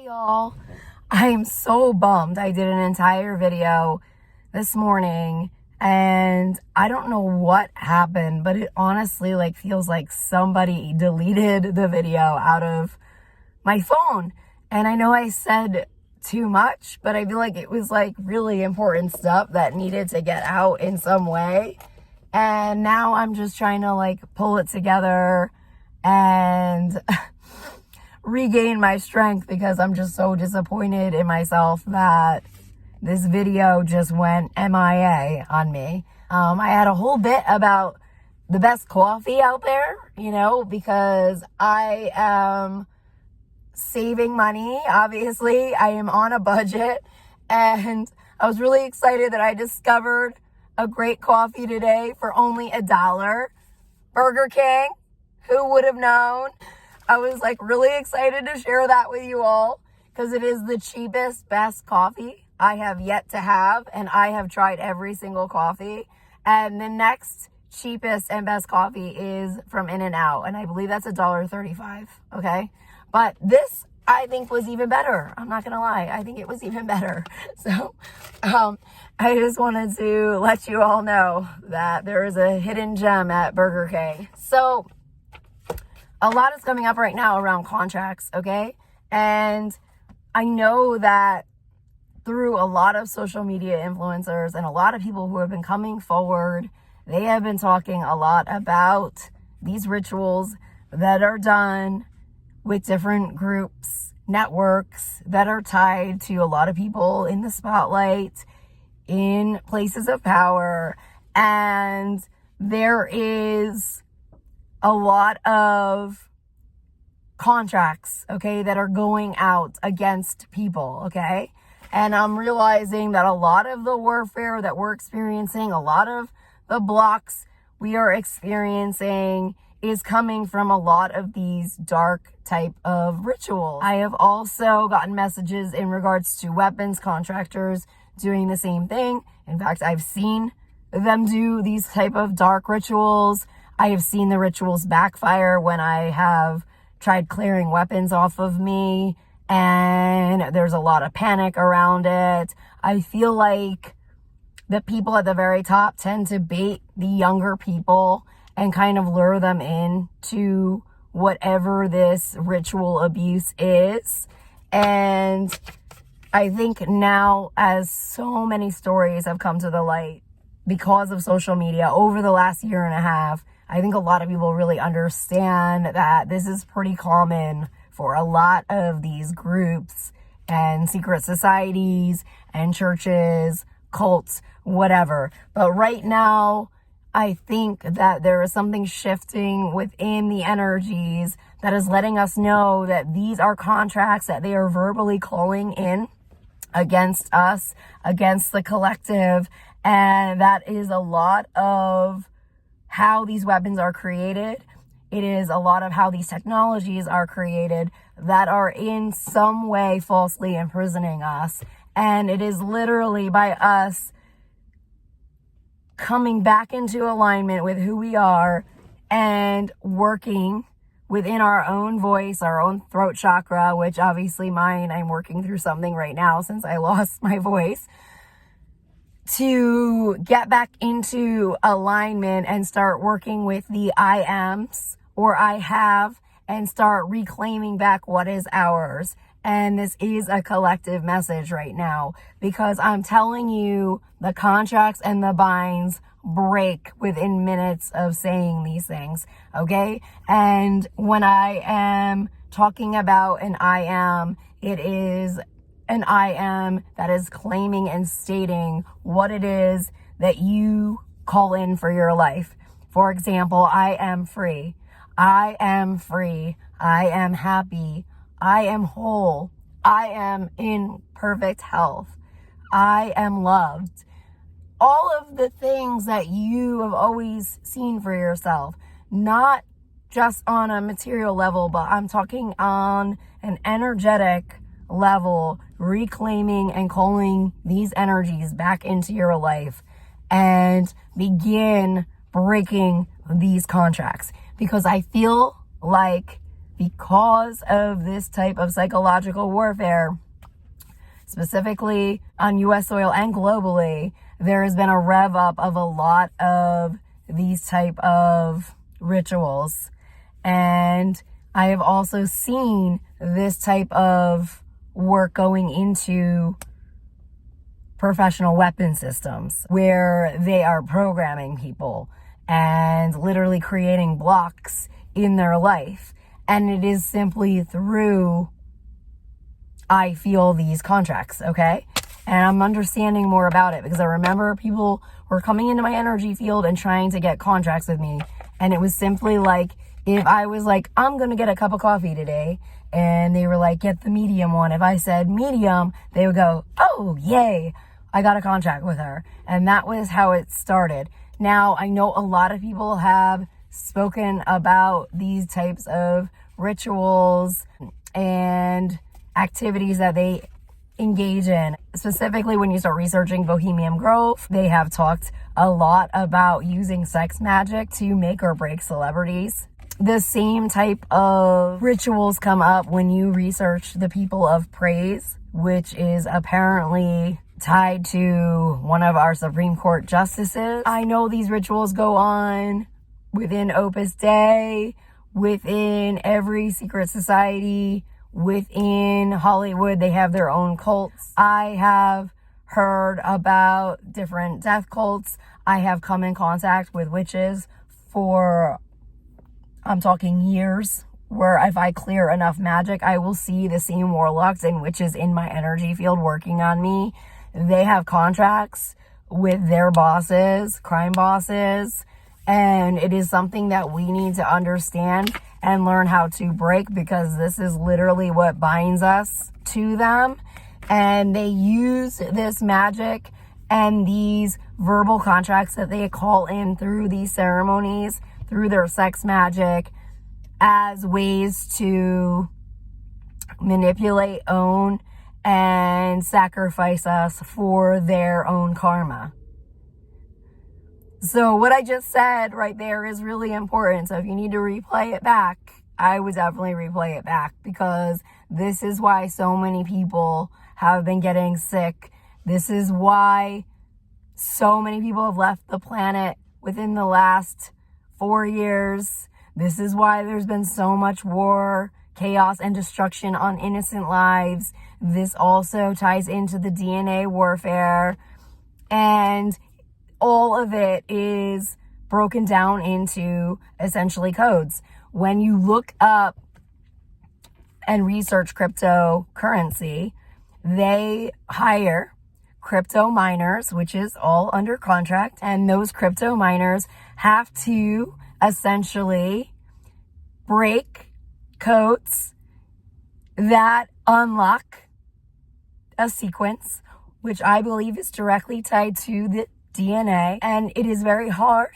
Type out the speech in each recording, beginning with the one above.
Hey y'all, I'm so bummed. I did an entire video this morning and I don't know what happened, but it honestly feels like somebody deleted the video out of my phone. And I know I said too much, but I feel like it was really important stuff that needed to get out in some way. And now I'm just trying to pull it together and regain my strength, because I'm just so disappointed in myself that this video just went MIA on me. I had a whole bit about the best coffee out there, because I am saving money. Obviously, I am on a budget, and I was really excited that I discovered a great coffee today for only $1. Burger King, who would have known? I was really excited to share that with you all, because it is the cheapest, best coffee I have yet to have, and I have tried every single coffee. And the next cheapest and best coffee is from In-N-Out, and I believe that's $1.35, okay? But this, I think, was even better. I'm not gonna lie, I think it was even better. So, I just wanted to let you all know that there is a hidden gem at Burger King. So, a lot is coming up right now around contracts, okay? And I know that through a lot of social media influencers and a lot of people who have been coming forward, they have been talking a lot about these rituals that are done with different groups, networks that are tied to a lot of people in the spotlight, in places of power. And there is a lot of contracts, okay, that are going out against people, okay? And I'm realizing that a lot of the warfare that we're experiencing, a lot of the blocks we are experiencing is coming from a lot of these dark type of rituals. I have also gotten messages in regards to weapons contractors doing the same thing. In fact, I've seen them do these type of dark rituals. I have seen the rituals backfire when I have tried clearing weapons off of me, and there's a lot of panic around it. I feel like the people at the very top tend to bait the younger people and kind of lure them in to whatever this ritual abuse is. And I think now, as so many stories have come to the light because of social media over the last year and a half, I think a lot of people really understand that this is pretty common for a lot of these groups and secret societies and churches, cults, whatever. But right now, I think that there is something shifting within the energies that is letting us know that these are contracts that they are verbally calling in against us, against the collective. And that is a lot of how these weapons are created. It is a lot of how these technologies are created that are in some way falsely imprisoning us. And it is literally by us coming back into alignment with who we are and working within our own voice, our own throat chakra, which obviously I'm working through something right now since I lost my voice, to get back into alignment and start working with the I ams or I have, and start reclaiming back what is ours. And this is a collective message right now, because I'm telling you, the contracts and the binds break within minutes of saying these things, okay? And when I am talking about an I am, it is an I am that is claiming and stating what it is that you call in for your life. For example, I am free. I am free. I am happy. I am whole. I am in perfect health. I am loved. All of the things that you have always seen for yourself, not just on a material level, but I'm talking on an energetic level, reclaiming and calling these energies back into your life and begin breaking these contracts. Because I feel like because of this type of psychological warfare, specifically on US soil and globally, there has been a rev up of a lot of these type of rituals. And I have also seen this type of work going into professional weapon systems where they are programming people and literally creating blocks in their life. And it is simply through, I feel, these contracts, okay? And I'm understanding more about it because I remember people were coming into my energy field and trying to get contracts with me. And it was simply like, if I was like, I'm going to get a cup of coffee today, and they were like, get the medium one. If I said medium, they would go, oh, yay, I got a contract with her. And that was how it started. Now, I know a lot of people have spoken about these types of rituals and activities that they engage in. Specifically, when you start researching Bohemian Grove, they have talked a lot about using sex magic to make or break celebrities. The same type of rituals come up when you research the people of praise, which is apparently tied to one of our Supreme Court justices. I know these rituals go on within Opus Dei, within every secret society, within Hollywood. They have their own cults. I have heard about different death cults. I have come in contact with witches for, I'm talking years, where if I clear enough magic, I will see the same warlocks and witches in my energy field working on me. They have contracts with their bosses, crime bosses, and it is something that we need to understand and learn how to break, because this is literally what binds us to them. And they use this magic and these verbal contracts that they call in through these ceremonies, through their sex magic, as ways to manipulate, own, and sacrifice us for their own karma. So what I just said right there is really important. So if you need to replay it back, I would definitely replay it back, because this is why so many people have been getting sick. This is why so many people have left the planet within the last 4 years. This is why there's been so much war, chaos, and destruction on innocent lives. This also ties into the DNA warfare, and all of it is broken down into essentially codes. When you look up and research cryptocurrency, they hire crypto miners, which is all under contract, and those crypto miners have to essentially break codes that unlock a sequence, which I believe is directly tied to the DNA, and it is very hard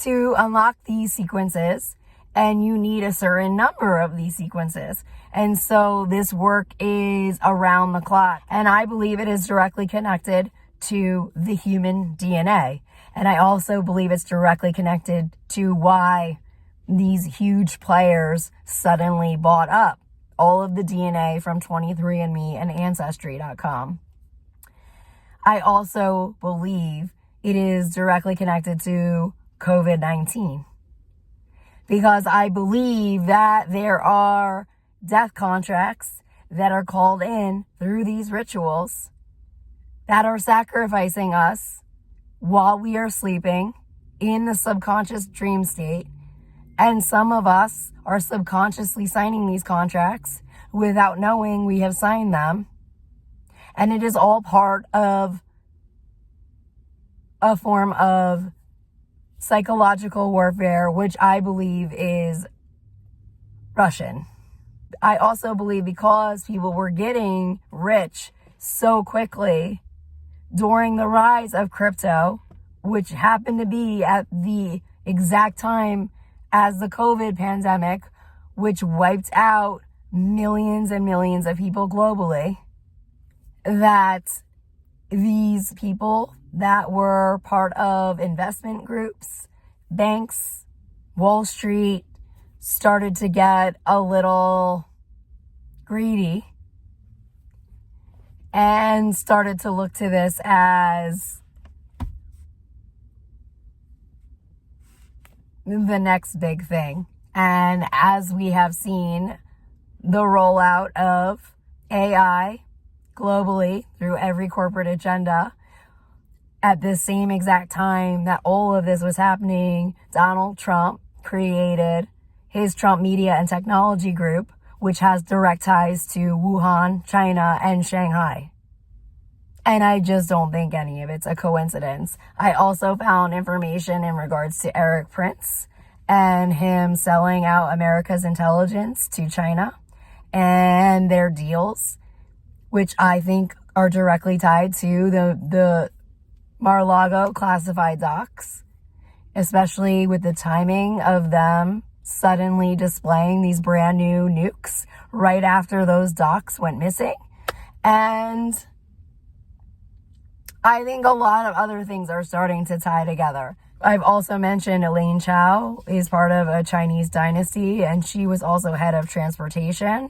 to unlock these sequences, and you need a certain number of these sequences. And so this work is around the clock, and I believe it is directly connected to the human DNA. And I also believe it's directly connected to why these huge players suddenly bought up all of the DNA from 23andMe and Ancestry.com. I also believe it is directly connected to COVID-19, because I believe that there are death contracts that are called in through these rituals that are sacrificing us while we are sleeping in the subconscious dream state. And some of us are subconsciously signing these contracts without knowing we have signed them. And it is all part of a form of psychological warfare, which I believe is Russian. I also believe because people were getting rich so quickly during the rise of crypto, which happened to be at the exact time as the COVID pandemic, which wiped out millions and millions of people globally, that these people that were part of investment groups, banks, Wall Street, started to get a little greedy and started to look to this as the next big thing. And as we have seen the rollout of AI globally through every corporate agenda, at the same exact time that all of this was happening, Donald Trump created his Trump Media and Technology Group, which has direct ties to Wuhan, China, and Shanghai. And I just don't think any of it's a coincidence. I also found information in regards to Eric Prince and him selling out America's intelligence to China and their deals, which I think are directly tied to the Mar-a-Lago classified docs, especially with the timing of them suddenly displaying these brand new nukes right after those docs went missing. And I think a lot of other things are starting to tie together. I've also mentioned Elaine Chao is part of a Chinese dynasty, and she was also head of transportation,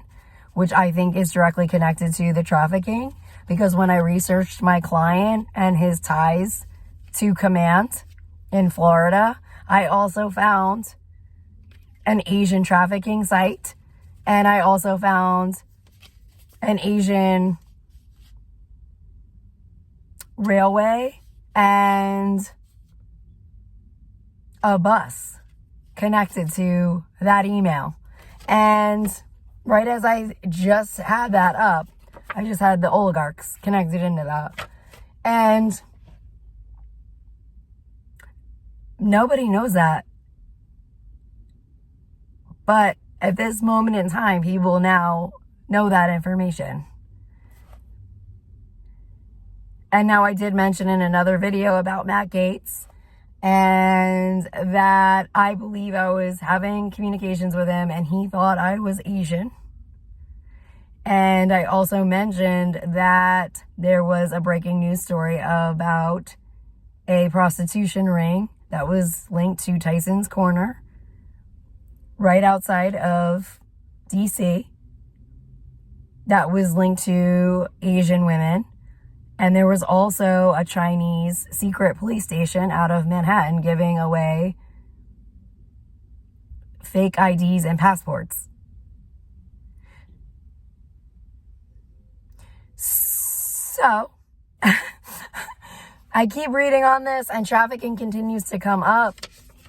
which I think is directly connected to the trafficking, because when I researched my client and his ties to Command in Florida, I also found an Asian trafficking site, and I also found an Asian railway and a bus connected to that email. And right as I just had that up, I just had the oligarchs connected into that. And nobody knows that. But at this moment in time, people now know that information. And now I did mention in another video about Matt Gaetz, and that I believe I was having communications with him and he thought I was Asian. And I also mentioned that there was a breaking news story about a prostitution ring that was linked to Tyson's Corner right outside of DC that was linked to Asian women. And there was also a Chinese secret police station out of Manhattan giving away fake IDs and passports. So, I keep reading on this, and trafficking continues to come up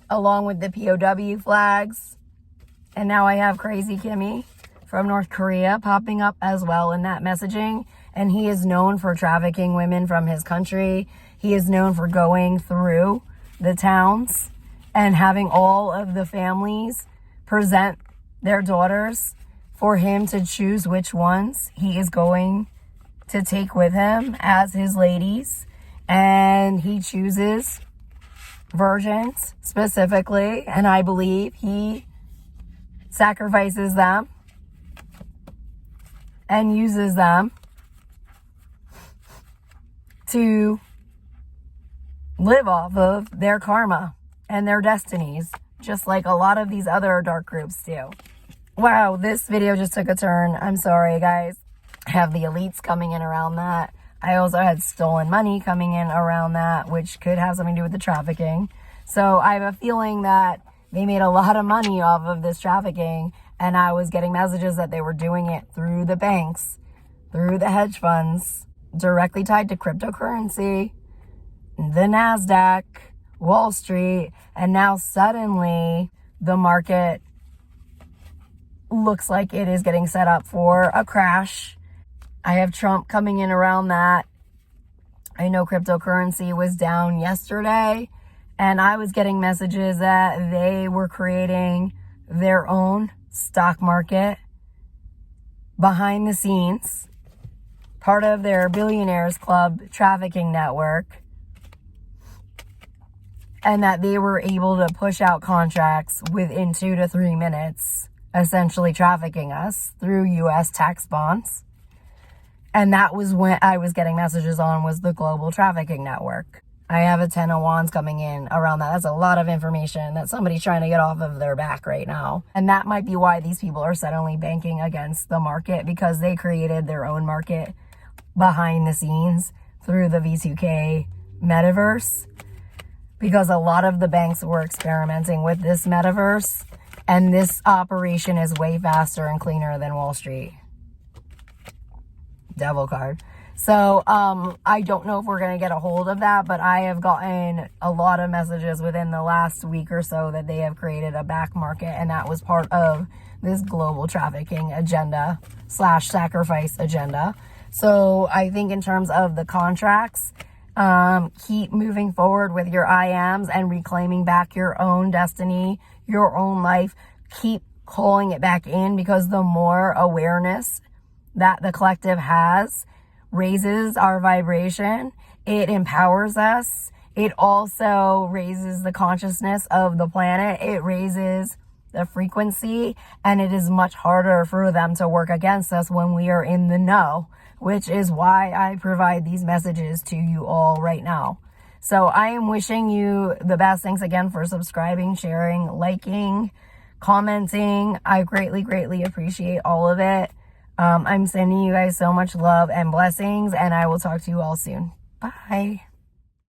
along with the POW flags. And now I have Crazy Kimmy from North Korea popping up as well in that messaging. And he is known for trafficking women from his country. He is known for going through the towns and having all of the families present their daughters for him to choose which ones he is going to take with him as his ladies. And he chooses virgins specifically, and I believe he sacrifices them and uses them to live off of their karma and their destinies, just like a lot of these other dark groups do. Wow, this video just took a turn. I'm sorry, guys. I have the elites coming in around that. I also had stolen money coming in around that, which could have something to do with the trafficking. So I have a feeling that they made a lot of money off of this trafficking, and I was getting messages that they were doing it through the banks, through the hedge funds, directly tied to cryptocurrency, the NASDAQ, Wall Street, and now suddenly the market looks like it is getting set up for a crash. I have Trump coming in around that. I know cryptocurrency was down yesterday, and I was getting messages that they were creating their own stock market behind the scenes, part of their Billionaires Club trafficking network, and that they were able to push out contracts within 2 to 3 minutes, essentially trafficking us through U.S. tax bonds. And that was when I was getting messages on was the global trafficking network. I have a 10 of wands coming in around that. That's a lot of information that somebody's trying to get off of their back right now. And that might be why these people are suddenly banking against the market, because they created their own market behind the scenes through the V2K metaverse. Because a lot of the banks were experimenting with this metaverse, and this operation is way faster and cleaner than Wall Street. Devil card. So, I don't know if we're going to get a hold of that, but I have gotten a lot of messages within the last week or so that they have created a back market, and that was part of this global trafficking agenda / sacrifice agenda. So I think in terms of the contracts, keep moving forward with your IMs and reclaiming back your own destiny, your own life. Keep calling it back in, because the more awareness that the collective has raises our vibration. It empowers us. It also raises the consciousness of the planet. It raises the frequency, and it is much harder for them to work against us when we are in the know, which is why I provide these messages to you all right now. So I am wishing you the best. Thanks again for subscribing, sharing, liking, commenting. I greatly, greatly appreciate all of it. I'm sending you guys so much love and blessings, and I will talk to you all soon. Bye.